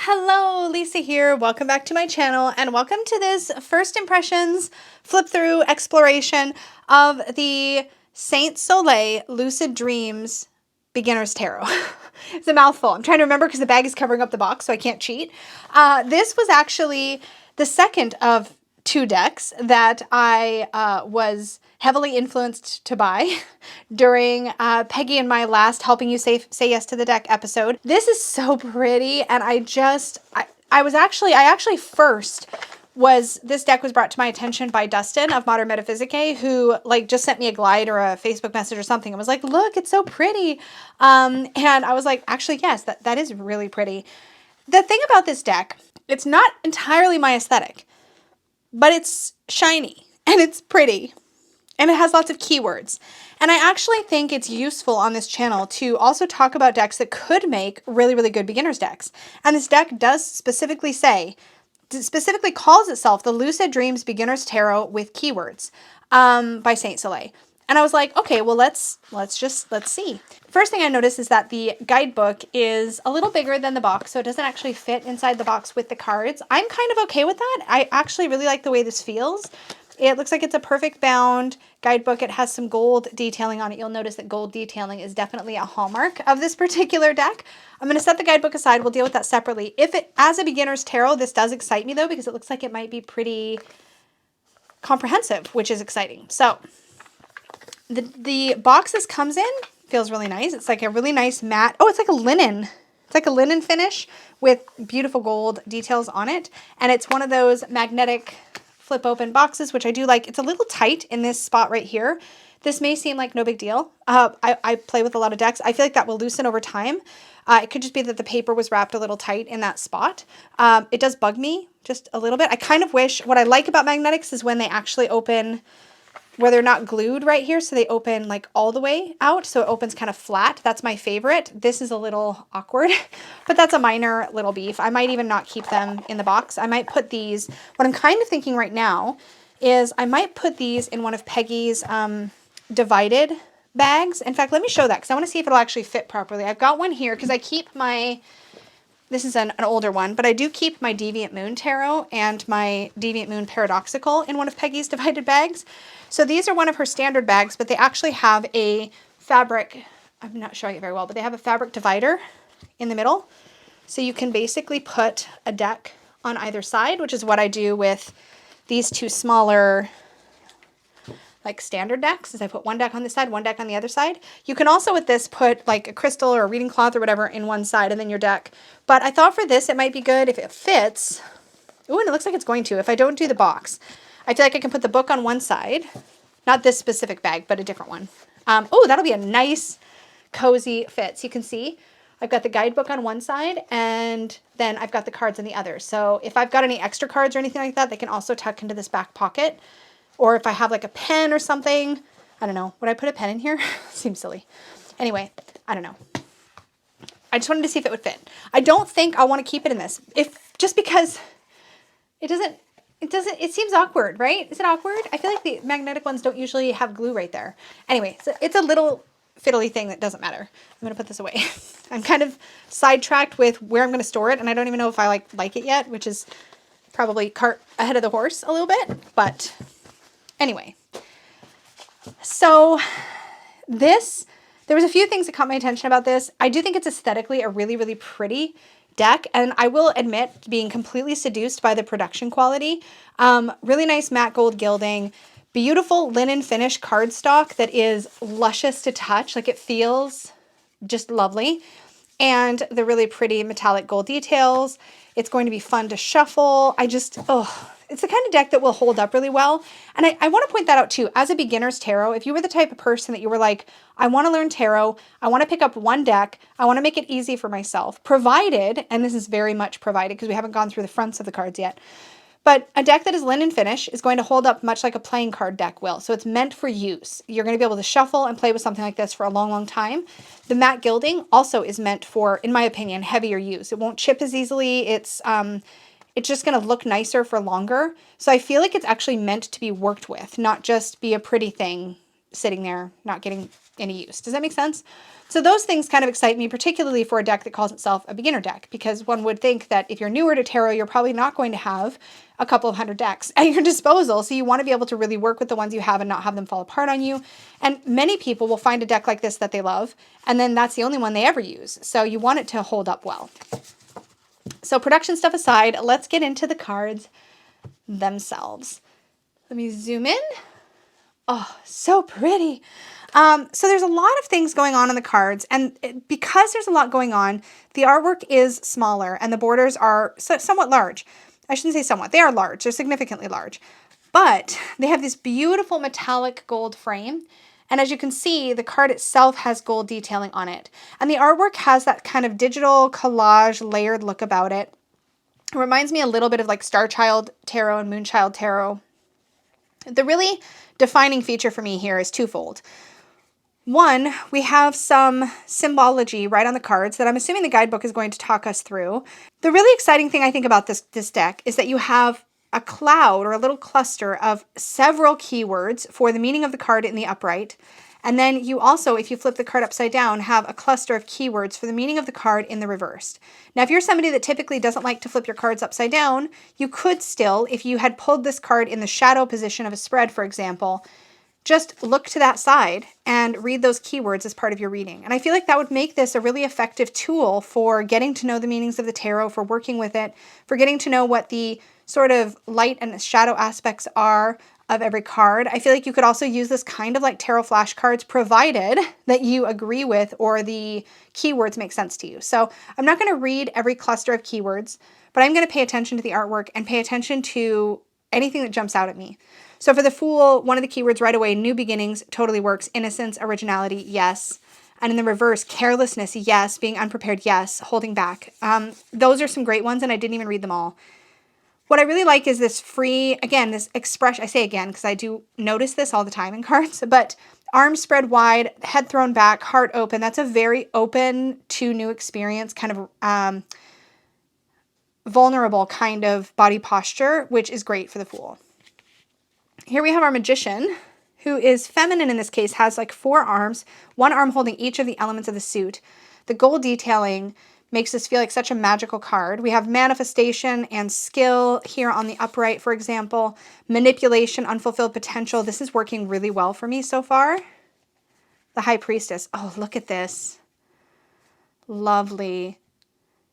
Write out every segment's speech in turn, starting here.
Hello, Lisa here. Welcome back to my channel and welcome to this first impressions flip through exploration of the Saint Soleil Lucid Dreams Beginner's Tarot. It's a mouthful. I'm trying to remember because the bag is covering up the box so I can't cheat. This was actually the second of two decks that I was heavily influenced to buy during Peggy and my last Helping You Say Yes to the Deck episode. This is so pretty, and this deck was brought to my attention by Dustin of Modern Metaphysique, who just sent me a glide or a Facebook message or something. I was like, look, it's so pretty. And I was like, actually, yes, that is really pretty. The thing about this deck, it's not entirely my aesthetic, but it's shiny and it's pretty and it has lots of keywords. And I actually think it's useful on this channel to also talk about decks that could make really, really good beginner's decks. And this deck does specifically calls itself the Lucid Dreams Beginner's Tarot with Keywords by Saint Soleil. And I was like, okay, well, let's see. First thing I noticed is that the guidebook is a little bigger than the box, so it doesn't actually fit inside the box with the cards. I'm kind of okay with that. I actually really like the way this feels. It looks like it's a perfect bound guidebook. It has some gold detailing on it. You'll notice that gold detailing is definitely a hallmark of this particular deck. I'm going to set the guidebook aside. We'll deal with that separately. As a beginner's tarot, this does excite me though, because it looks like it might be pretty comprehensive, which is exciting. So the box this comes in feels really nice. It's like a really nice matte. Oh, it's like a linen. It's like a linen finish with beautiful gold details on it. And it's one of those magnetic flip open boxes, which I do like. It's a little tight in this spot right here. This may seem like no big deal. I play with a lot of decks. I feel like that will loosen over time. It could just be that the paper was wrapped a little tight in that spot. It does bug me just a little bit. I kind of wish, what I like about magnetics is when they actually open where they're not glued right here, so they open like all the way out, so it opens kind of flat. That's my favorite. This is a little awkward, but that's a minor little beef. I might even not keep them in the box. I might put these, what I'm kind of thinking right now is I might put these in one of Peggy's divided bags. In fact, let me show that because I want to see if it'll actually fit properly. I've got one here because I keep my, this is an older one, but I do keep my Deviant Moon Tarot and my Deviant Moon Paradoxical in one of Peggy's divided bags. So these are one of her standard bags, but they actually have a fabric, I'm not showing it very well, but they have a fabric divider in the middle. So you can basically put a deck on either side, which is what I do with these two smaller like standard decks, is I put one deck on this side, one deck on the other side. You can also with this put like a crystal or a reading cloth or whatever in one side and then your deck. But I thought for this it might be good if it fits. Ooh, and it looks like it's going to if I don't do the box. I feel like I can put the book on one side, not this specific bag, but a different one. Oh, that'll be a nice cozy fit. So you can see I've got the guidebook on one side and then I've got the cards on the other. So if I've got any extra cards or anything like that, they can also tuck into this back pocket. Or if I have like a pen or something, I don't know. Would I put a pen in here? Seems silly. Anyway, I don't know. I just wanted to see if it would fit. I don't think I'll want to keep it in this. Just because it seems awkward, right? Is it awkward? I feel like the magnetic ones don't usually have glue right there. Anyway, so it's a little fiddly thing that doesn't matter. I'm going to put this away. I'm kind of sidetracked with where I'm going to store it, and I don't even know if I like it yet, which is probably cart ahead of the horse a little bit, but anyway. So there was a few things that caught my attention about this. I do think it's aesthetically a really, really pretty deck, and I will admit being completely seduced by the production quality. Really nice matte gold gilding, beautiful linen finish cardstock that is luscious to touch, like it feels just lovely, and the really pretty metallic gold details. It's going to be fun to shuffle. It's the kind of deck that will hold up really well. And I want to point that out too. As a beginner's tarot, if you were the type of person that you were like, I want to learn tarot, I want to pick up one deck, I want to make it easy for myself, provided, and this is very much provided because we haven't gone through the fronts of the cards yet, but a deck that is linen finish is going to hold up much like a playing card deck will. So it's meant for use. You're going to be able to shuffle and play with something like this for a long, long time. The matte gilding also is meant for, in my opinion, heavier use. It won't chip as easily. It's just going to look nicer for longer. So I feel like it's actually meant to be worked with, not just be a pretty thing sitting there, not getting any use. Does that make sense? So those things kind of excite me, particularly for a deck that calls itself a beginner deck, because one would think that if you're newer to tarot, you're probably not going to have a couple of hundred decks at your disposal. So you want to be able to really work with the ones you have and not have them fall apart on you. And many people will find a deck like this that they love, and then that's the only one they ever use. So you want it to hold up well. So production stuff aside, let's get into the cards themselves. Let me zoom in. Oh, so pretty. So there's a lot of things going on in the cards, and because there's a lot going on, the artwork is smaller and the borders are somewhat large. I shouldn't say somewhat, they are large, they're significantly large, but they have this beautiful metallic gold frame. And as you can see, the card itself has gold detailing on it. And the artwork has that kind of digital collage layered look about it. It reminds me a little bit of like Star Child Tarot and Moonchild Tarot. The really defining feature for me here is twofold. One, we have some symbology right on the cards that I'm assuming the guidebook is going to talk us through. The really exciting thing I think about this deck is that you have a cloud or a little cluster of several keywords for the meaning of the card in the upright. And then you also, if you flip the card upside down, have a cluster of keywords for the meaning of the card in the reversed. Now, if you're somebody that typically doesn't like to flip your cards upside down, you could still, if you had pulled this card in the shadow position of a spread, for example, just look to that side and read those keywords as part of your reading. And I feel like that would make this a really effective tool for getting to know the meanings of the tarot, for working with it, for getting to know what the sort of light and shadow aspects are of every card. I feel like you could also use this kind of like tarot flashcards, provided that you agree with or the keywords make sense to you. So I'm not going to read every cluster of keywords, but I'm going to pay attention to the artwork and pay attention to anything that jumps out at me. So for the Fool, one of the keywords right away, new beginnings, totally works. Innocence, originality, yes. And in the reverse, carelessness, yes. Being unprepared, yes. Holding back. Those are some great ones, and I didn't even read them all. What I really like is this free, again, this expression, I say again because I do notice this all the time in cards, but arms spread wide, head thrown back, heart open. That's a very open to new experience, kind of vulnerable kind of body posture, which is great for the Fool. Here we have our Magician, who is feminine in this case, has like 4 arms, one arm holding each of the elements of the suit. The gold detailing makes this feel like such a magical card. We have manifestation and skill here on the upright, for example. Manipulation, unfulfilled potential. This is working really well for me so far. The High Priestess. Oh, look at this. Lovely.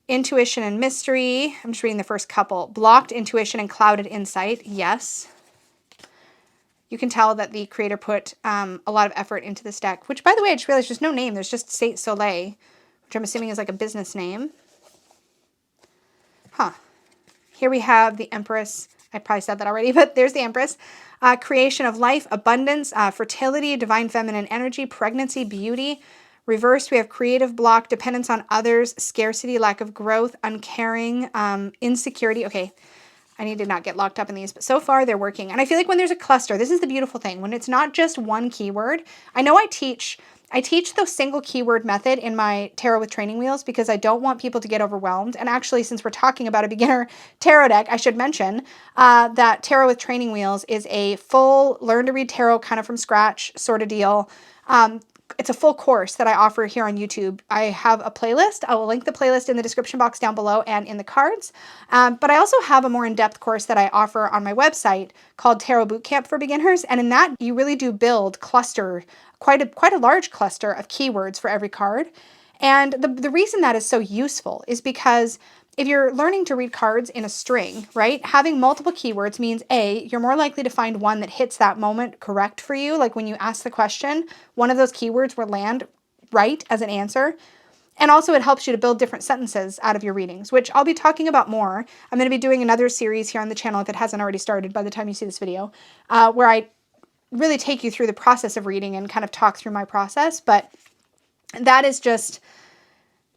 Intuition and mystery. I'm just reading the first couple. Blocked intuition and clouded insight. Yes. You can tell that the creator put a lot of effort into this deck, which, by the way, I just realized there's no name. There's just Soleil, which I'm assuming is like a business name. Huh. Here we have the Empress. I probably said that already, but there's the Empress. Creation of life, abundance, fertility, divine feminine energy, pregnancy, beauty. Reversed, we have creative block, dependence on others, scarcity, lack of growth, uncaring, insecurity. Okay. I need to not get locked up in these, but so far they're working. And I feel like when there's a cluster, this is the beautiful thing. When it's not just one keyword, I know I teach the single keyword method in my Tarot with Training Wheels because I don't want people to get overwhelmed. And actually, since we're talking about a beginner tarot deck, I should mention that Tarot with Training Wheels is a full learn to read tarot kind of from scratch sort of deal. It's a full course that I offer here on YouTube. I have a playlist. I will link the playlist in the description box down below and in the cards. But I also have a more in-depth course that I offer on my website called Tarot Bootcamp for Beginners. And in that, you really do build quite a large cluster of keywords for every card. And the reason that is so useful is because if you're learning to read cards in a string, right, having multiple keywords means A, you're more likely to find one that hits that moment correct for you. Like when you ask the question, one of those keywords will land right as an answer. And also it helps you to build different sentences out of your readings, which I'll be talking about more. I'm going to be doing another series here on the channel if it hasn't already started by the time you see this video, where I really take you through the process of reading and kind of talk through my process. But that is just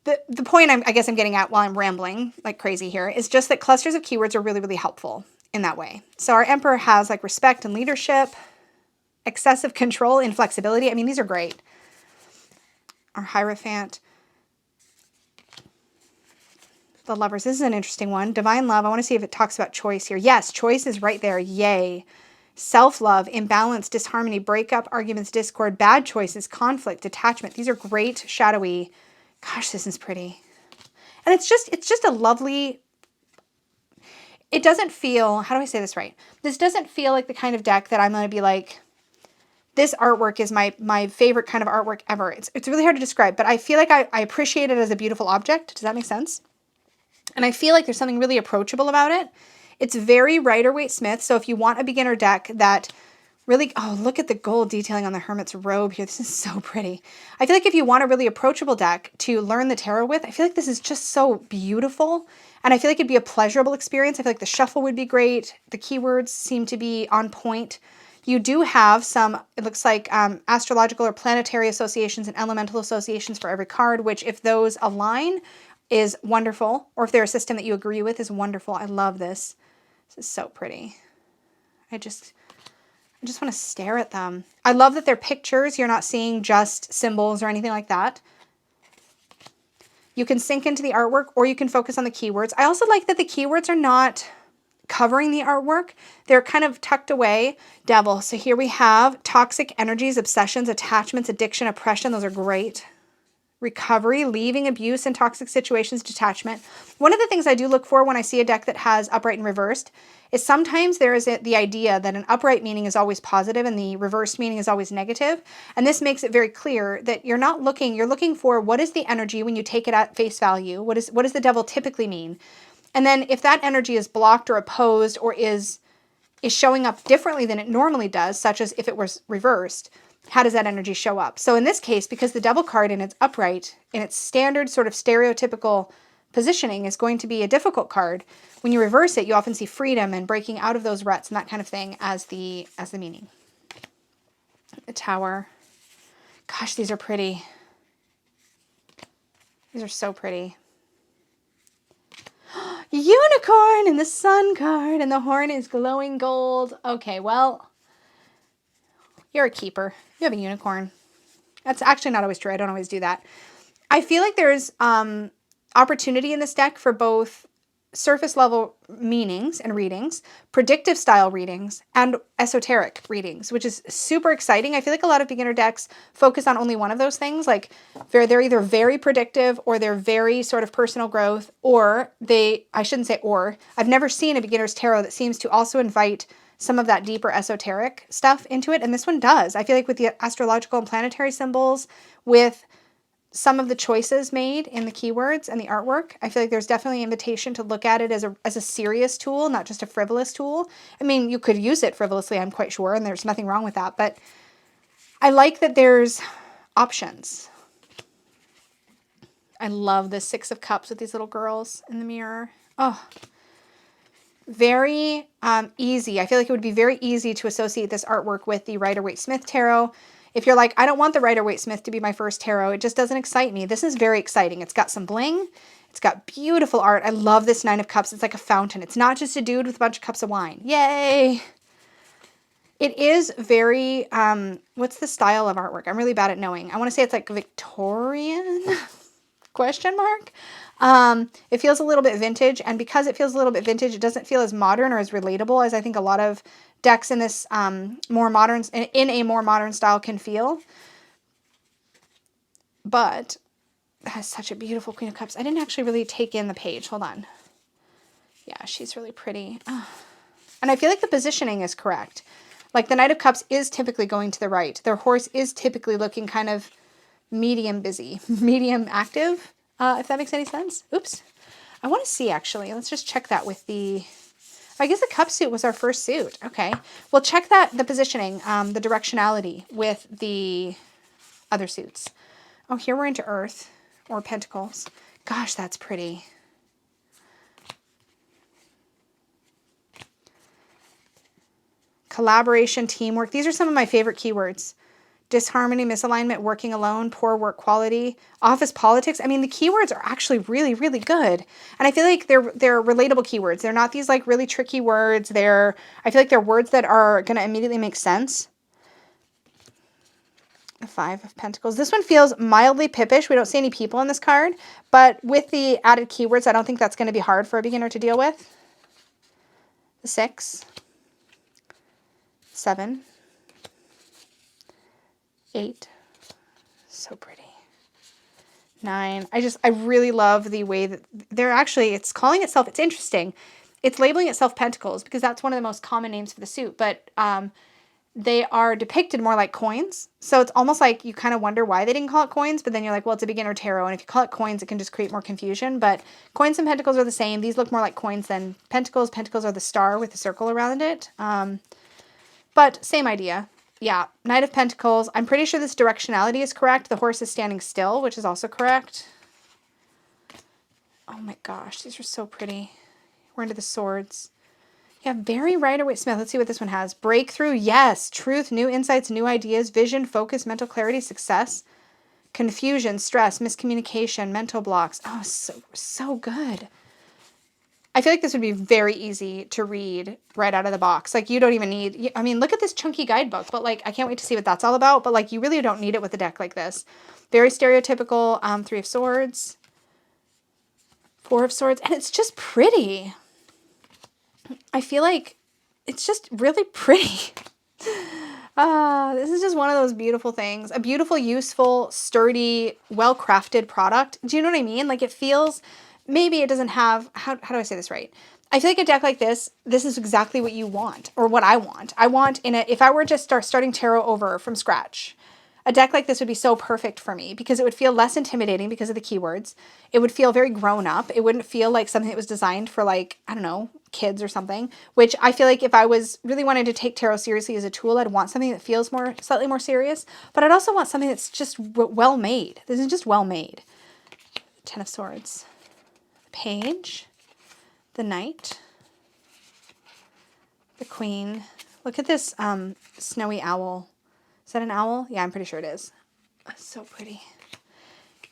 the point I guess I'm getting at while I'm rambling like crazy here is just that clusters of keywords are really, really helpful in that way. So our Emperor has like respect and leadership, excessive control, inflexibility. I mean, these are great. Our Hierophant, the Lovers. This is an interesting one. Divine love. I want to see if it talks about choice here. Yes, choice is right there. Yay. self-love, imbalance, disharmony, breakup, arguments, discord, bad choices, conflict, detachment. These are great shadowy. Gosh, this is pretty. And it's just a lovely, it doesn't feel, how do I say this right? This doesn't feel like the kind of deck that I'm going to be like, this artwork is my favorite kind of artwork ever. It's really hard to describe, but I feel like I appreciate it as a beautiful object. Does that make sense? And I feel like there's something really approachable about it. It's very Rider-Waite-Smith. So if you want a beginner deck that really, oh, look at the gold detailing on the Hermit's robe here. This is so pretty. I feel like if you want a really approachable deck to learn the tarot with, I feel like this is just so beautiful. And I feel like it'd be a pleasurable experience. I feel like the shuffle would be great. The keywords seem to be on point. You do have some, it looks like astrological or planetary associations and elemental associations for every card, which if those align is wonderful. Or if they're a system that you agree with is wonderful. I love this. This is so pretty. I just want to stare at them. I love that they're pictures. You're not seeing just symbols or anything like that. You can sink into the artwork or you can focus on the keywords. I also like that the keywords are not covering the artwork. They're kind of tucked away. Devil. So here we have toxic energies, obsessions, attachments, addiction, oppression. Those are great. Recovery, leaving abuse and toxic situations, detachment. One of the things I do look for when I see a deck that has upright and reversed is sometimes there is the idea that an upright meaning is always positive and the reversed meaning is always negative. And this makes it very clear that you're not looking, you're looking for what is the energy when you take it at face value? What does the devil typically mean? And then if that energy is blocked or opposed or is showing up differently than it normally does, such as if it was reversed, how does that energy show up? So in this case, because the devil card in its upright, in its standard sort of stereotypical positioning is going to be a difficult card, when you reverse it, you often see freedom and breaking out of those ruts and that kind of thing as the meaning. The Tower. Gosh, these are pretty. These are so pretty. Unicorn and the sun card and the horn is glowing gold. Okay, well, you're a keeper. You have a unicorn. That's actually not always true. I don't always do that. I feel like there's opportunity in this deck for both surface level meanings and readings, predictive style readings, and esoteric readings, which is super exciting. I feel like a lot of beginner decks focus on only one of those things. Like they're either very predictive or they're very sort of personal growth, or I shouldn't say or, I've never seen a beginner's tarot that seems to also invite some of that deeper esoteric stuff into it. And this one does. I feel like with the astrological and planetary symbols, with some of the choices made in the keywords and the artwork, I feel like there's definitely an invitation to look at it as a serious tool, not just a frivolous tool. I mean, you could use it frivolously, I'm quite sure, and there's nothing wrong with that. But I like that there's options. I love this Six of Cups with these little girls in the mirror. Oh, very easy. I feel like it would be very easy to associate this artwork with the Rider-Waite-Smith tarot. If you're like, I don't want the Rider-Waite-Smith to be my first tarot, it just doesn't excite me. This is very exciting. It's got some bling. It's got beautiful art. I love this Nine of Cups. It's like a fountain. It's not just a dude with a bunch of cups of wine. Yay! It is very, what's the style of artwork? I'm really bad at knowing. I want to say it's like Victorian? Question mark? It feels a little bit vintage, and because it feels a little bit vintage, it doesn't feel as modern or as relatable as I think a lot of decks in this in a more modern style can feel. But it has such a beautiful Queen of Cups. I didn't actually really take in the page. Hold on. Yeah, she's really pretty. Oh. And I feel like the positioning is correct. Like the Knight of Cups is typically going to the right. Their horse is typically looking kind of medium busy, medium active, if that makes any sense. Oops. I want to see, actually. Let's just check that with the... I guess the cup suit was our first suit. Okay. Well, check the positioning, the directionality with the other suits. Oh, here we're into Earth or Pentacles. Gosh, that's pretty. Collaboration, teamwork. These are some of my favorite keywords. Disharmony, misalignment, working alone, poor work quality, office politics. I mean, the keywords are actually really, really good. And I feel like they're relatable keywords. They're not these like really tricky words. I feel like they're words that are going to immediately make sense. The Five of Pentacles. This one feels mildly pippish. We don't see any people on this card, but with the added keywords, I don't think that's going to be hard for a beginner to deal with. The Six. 7, 8, so pretty. 9. I really love the way that they're actually, it's calling itself, it's interesting. It's labeling itself pentacles because that's one of the most common names for the suit, but they are depicted more like coins. So it's almost like you kind of wonder why they didn't call it coins, but then you're like, well, it's a beginner tarot. And if you call it coins, it can just create more confusion. But coins and pentacles are the same. These look more like coins than pentacles. Pentacles are the star with the circle around it. But same idea. Yeah, Knight of Pentacles. I'm pretty sure this directionality is correct. The horse is standing still, which is also correct. Oh my gosh, these are so pretty. We're into the swords. Yeah, very Rider-Waite-Smith. Let's see what this one has. Breakthrough, yes. Truth, new insights, new ideas, vision, focus, mental clarity, success, confusion, stress, miscommunication, mental blocks. Oh, so good. I feel like this would be very easy to read right out of the box. Like, you don't even need, I mean, look at this chunky guidebook, but like, I can't wait to see what that's all about. But like, you really don't need it with a deck like this. Very stereotypical 3 of Swords, 4 of Swords, and it's just pretty. I feel like it's just really pretty. This is just one of those beautiful things. A beautiful, useful, sturdy, well-crafted product. Do you know what I mean? Like, it feels, maybe it doesn't have, how do I say this right? I feel like a deck like this is exactly what you want, or what I want. I want if I were just starting tarot over from scratch, a deck like this would be so perfect for me because it would feel less intimidating because of the keywords. It would feel very grown up. It wouldn't feel like something that was designed for, like, I don't know, kids or something, which I feel like if I was really wanting to take tarot seriously as a tool, I'd want something that feels slightly more serious, but I'd also want something that's just well made. This is just well made. 10 of Swords, the Page, the Knight, the Queen. Look at this snowy owl. Is that an owl? Yeah, I'm pretty sure it is. So pretty.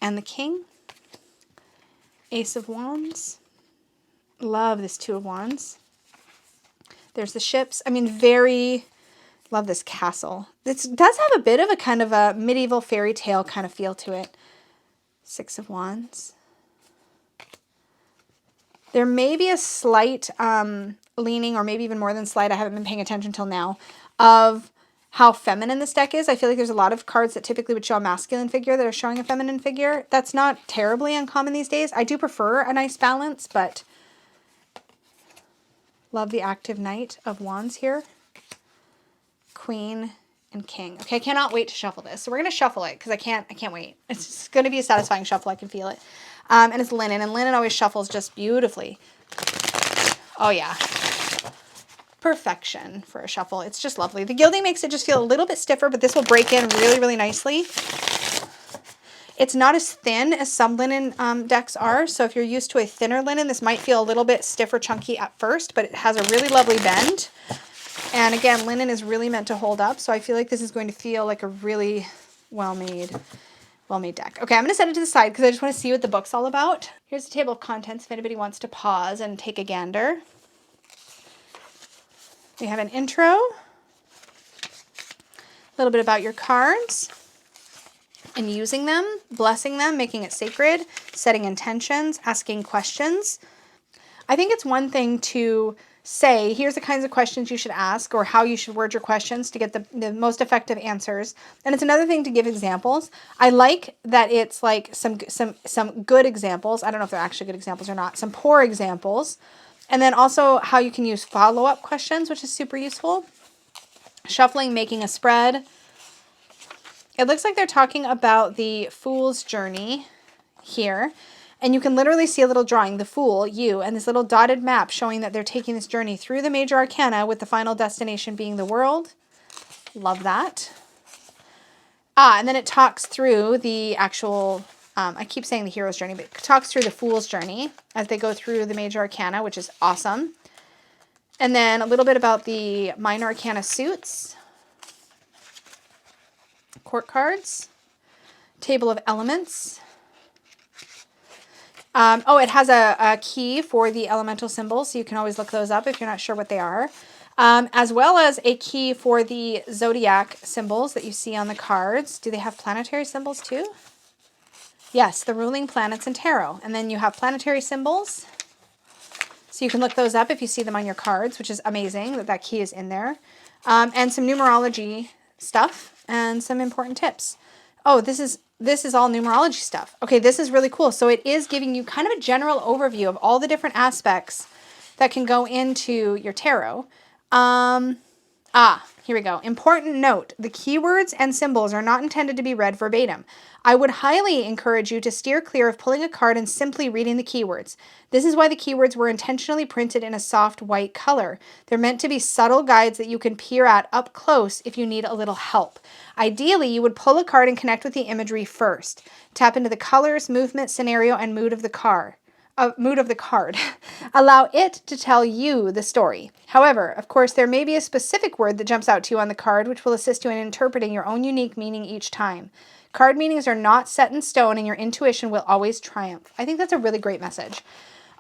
And the King, Ace of Wands. Love this 2 of Wands. There's the ships. I mean, love this castle. This does have a bit of a kind of a medieval fairy tale kind of feel to it. 6 of Wands. There may be a slight leaning, or maybe even more than slight, I haven't been paying attention till now, of how feminine this deck is. I feel like there's a lot of cards that typically would show a masculine figure that are showing a feminine figure. That's not terribly uncommon these days. I do prefer a nice balance, but love the active Knight of Wands here. Queen and King. Okay, I cannot wait to shuffle this. So we're going to shuffle it because I can't wait. It's going to be a satisfying shuffle. I can feel it. And it's linen, and linen always shuffles just beautifully. Oh yeah. Perfection for a shuffle. It's just lovely. The gilding makes it just feel a little bit stiffer, but this will break in really, really nicely. It's not as thin as some linen decks are, so if you're used to a thinner linen, this might feel a little bit stiffer, chunky at first, but it has a really lovely bend. And again, linen is really meant to hold up, so I feel like this is going to feel like a really well-made deck. Okay, I'm going to set it to the side because I just want to see what the book's all about. Here's the table of contents if anybody wants to pause and take a gander. We have an intro, a little bit about your cards, and using them, blessing them, making it sacred, setting intentions, asking questions. I think it's one thing to say, here's the kinds of questions you should ask, or how you should word your questions to get the most effective answers. And it's another thing to give examples. I like that it's like some good examples. I don't know if they're actually good examples or not. Some poor examples. And then also how you can use follow-up questions, which is super useful. Shuffling, making a spread. It looks like they're talking about the Fool's Journey here. And you can literally see a little drawing, the Fool, you, and this little dotted map showing that they're taking this journey through the major arcana with the final destination being the world. Love that. And then it talks through the actual, I keep saying the hero's journey, but it talks through the Fool's Journey as they go through the major arcana, which is awesome. And then a little bit about the minor arcana suits. Court cards. Table of elements. It has a key for the elemental symbols, so you can always look those up if you're not sure what they are. As well as a key for the zodiac symbols that you see on the cards. Do they have planetary symbols too? Yes, the ruling planets in tarot. And then you have planetary symbols. So you can look those up if you see them on your cards, which is amazing that that key is in there. and some numerology stuff and some important tips. Oh, this is all numerology stuff. Okay, this is really cool. So it is giving you kind of a general overview of all the different aspects that can go into your tarot. Here we go. Important note, the keywords and symbols are not intended to be read verbatim. I would highly encourage you to steer clear of pulling a card and simply reading the keywords. This is why the keywords were intentionally printed in a soft white color. They're meant to be subtle guides that you can peer at up close if you need a little help. Ideally, you would pull a card and connect with the imagery first. Tap into the colors, movement, scenario, and mood of the card. Allow it to tell you the story. However, of course, there may be a specific word that jumps out to you on the card, which will assist you in interpreting your own unique meaning each time. Card meanings are not set in stone, and your intuition will always triumph. I think that's a really great message.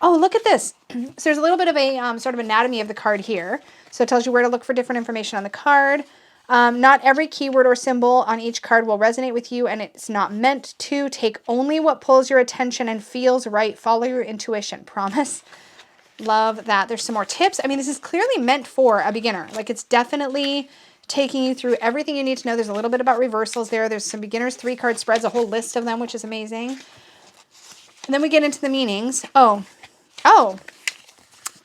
Oh, look at this. So there's a little bit of a sort of anatomy of the card here. So it tells you where to look for different information on the card. Not every keyword or symbol on each card will resonate with you, and it's not meant to. Take only what pulls your attention and feels right. Follow your intuition. Promise? Love that. There's some more tips. I mean, this is clearly meant for a beginner. Like, it's definitely taking you through everything you need to know. There's a little bit about reversals there. There's some beginners 3-card spreads, a whole list of them, which is amazing. And then we get into the meanings. Oh.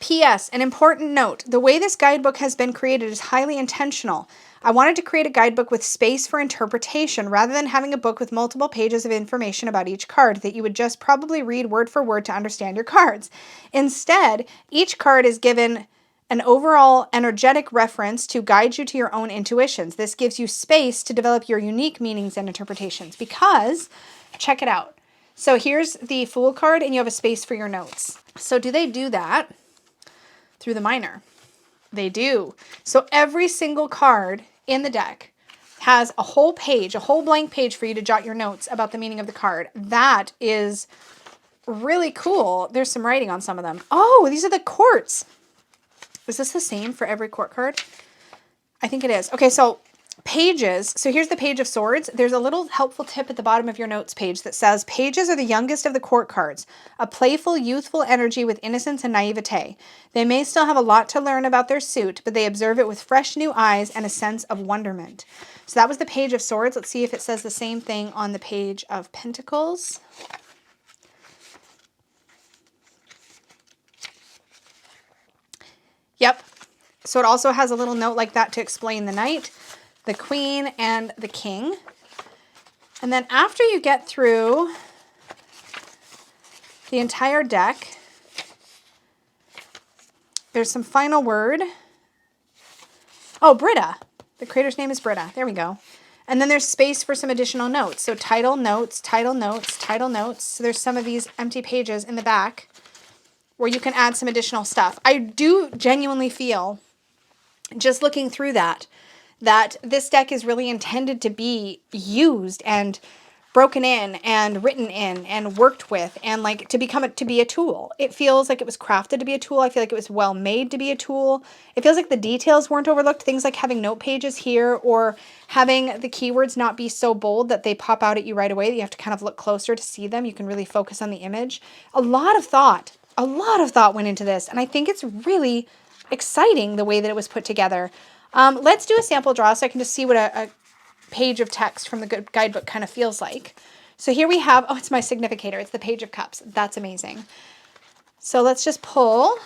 P.S. An important note. The way this guidebook has been created is highly intentional. I wanted to create a guidebook with space for interpretation rather than having a book with multiple pages of information about each card that you would just probably read word for word to understand your cards. Instead, each card is given an overall energetic reference to guide you to your own intuitions. This gives you space to develop your unique meanings and interpretations because, check it out. So here's the Fool card and you have a space for your notes. So do they do that through the minor? They do. So every single card in the deck has a whole page, a whole blank page for you to jot your notes about the meaning of the card. That is really cool. There's some writing on some of them. Oh, these are the courts. Is this the same for every court card? I think it is. Okay, so pages. So here's the Page of Swords. There's a little helpful tip at the bottom of your notes page that says, pages are the youngest of the court cards, a playful, youthful energy with innocence and naivete. They may still have a lot to learn about their suit, but they observe it with fresh new eyes and a sense of wonderment. So that was the Page of Swords. Let's see if it says the same thing on the Page of Pentacles. Yep. So it also has a little note like that to explain the Knight, the Queen, and the King. And then after you get through the entire deck, there's some final word. Oh, Britta. The creator's name is Britta. There we go. And then there's space for some additional notes. So title, notes, title, notes, title, notes. So there's some of these empty pages in the back where you can add some additional stuff. I do genuinely feel, just looking through that this deck is really intended to be used and broken in and written in and worked with and like to be a tool. It feels like it was crafted to be a tool. I feel like it was well made to be a tool. It feels like the details weren't overlooked. Things like having note pages here or having the keywords not be so bold that they pop out at you right away, that you have to kind of look closer to see them. You can really focus on the image. A lot of thought went into this, and I think it's really exciting the way that it was put together. Let's do a sample draw so I can just see what a page of text from the guidebook kind of feels like. So here we have, oh, it's my significator. It's the Page of Cups. That's amazing. So let's just pull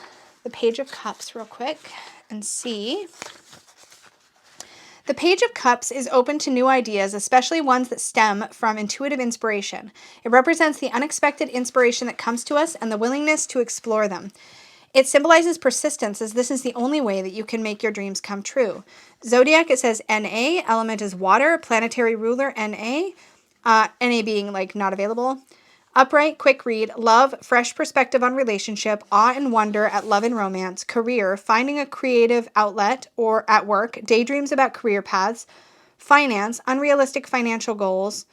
the Page of Cups real quick and see. The Page of Cups is open to new ideas, especially ones that stem from intuitive inspiration. It represents the unexpected inspiration that comes to us and the willingness to explore them. It symbolizes persistence, as this is the only way that you can make your dreams come true. Zodiac, it says NA. Element is water. Planetary ruler, NA. NA being like not available. Upright, quick read. Love, fresh perspective on relationship. Awe and wonder at love and romance. Career, finding a creative outlet or at work. Daydreams about career paths. Finance, unrealistic financial goals.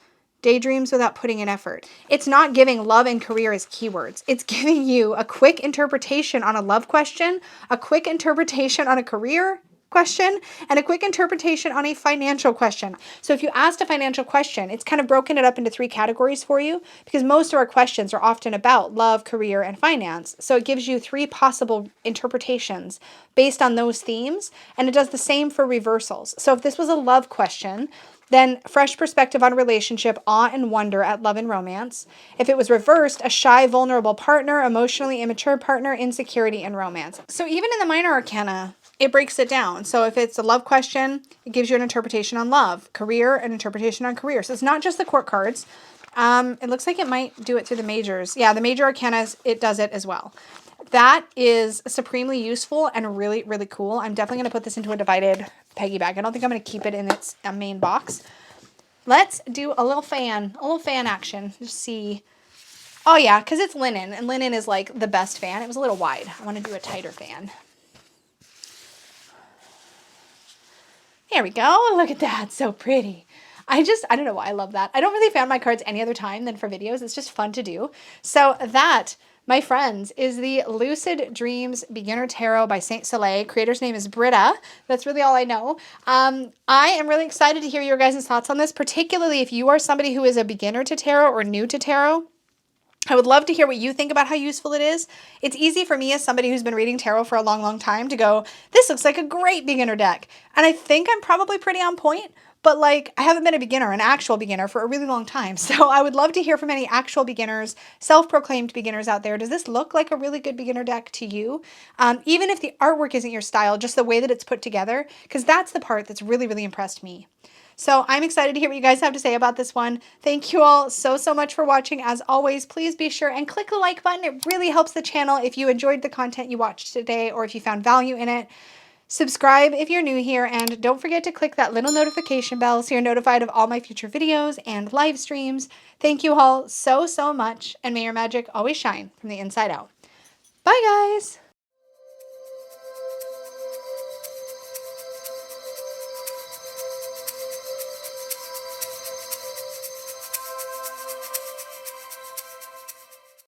Daydreams without putting in effort. It's not giving love and career as keywords. It's giving you a quick interpretation on a love question, a quick interpretation on a career, question and a quick interpretation on a financial question. So if you asked a financial question, it's kind of broken it up into 3 categories for you because most of our questions are often about love, career, and finance. So it gives you 3 possible interpretations based on those themes, and it does the same for reversals. So if this was a love question, then fresh perspective on relationship, awe and wonder at love and romance. If it was reversed, a shy, vulnerable partner, emotionally immature partner, insecurity, and romance. So even in the minor arcana, it breaks it down. So if it's a love question, it gives you an interpretation on love, career, an interpretation on career. So it's not just the court cards. It looks like it might do it through the majors. Yeah, the major arcanas, it does it as well. That is supremely useful and really, really cool. I'm definitely going to put this into a divided Peggy bag. I don't think I'm going to keep it in its main box. Let's do a little fan action. Just see. Oh yeah, because it's linen, and linen is like the best fan. It was a little wide. I want to do a tighter fan. There we go. Look at that. So pretty. I don't know why I love that. I don't really fan my cards any other time than for videos. It's just fun to do. So that, my friends, is the Lucid Dreams Beginner Tarot by Saint Soleil. Creator's name is Britta. That's really all I know. I am really excited to hear your guys' thoughts on this, particularly if you are somebody who is a beginner to tarot or new to tarot. I would love to hear what you think about how useful it is. It's easy for me as somebody who's been reading tarot for a long, long time to go, this looks like a great beginner deck. And I think I'm probably pretty on point, but like I haven't been a beginner, an actual beginner for a really long time. So I would love to hear from any actual beginners, self-proclaimed beginners out there. Does this look like a really good beginner deck to you? Even if the artwork isn't your style, just the way that it's put together, because that's the part that's really, really impressed me. So I'm excited to hear what you guys have to say about this one. Thank you all so much for watching. As always, please be sure and click the like button. It really helps the channel if you enjoyed the content you watched today or if you found value in it. Subscribe if you're new here, and don't forget to click that little notification bell so you're notified of all my future videos and live streams. Thank you all so much, and may your magic always shine from the inside out. Bye, guys!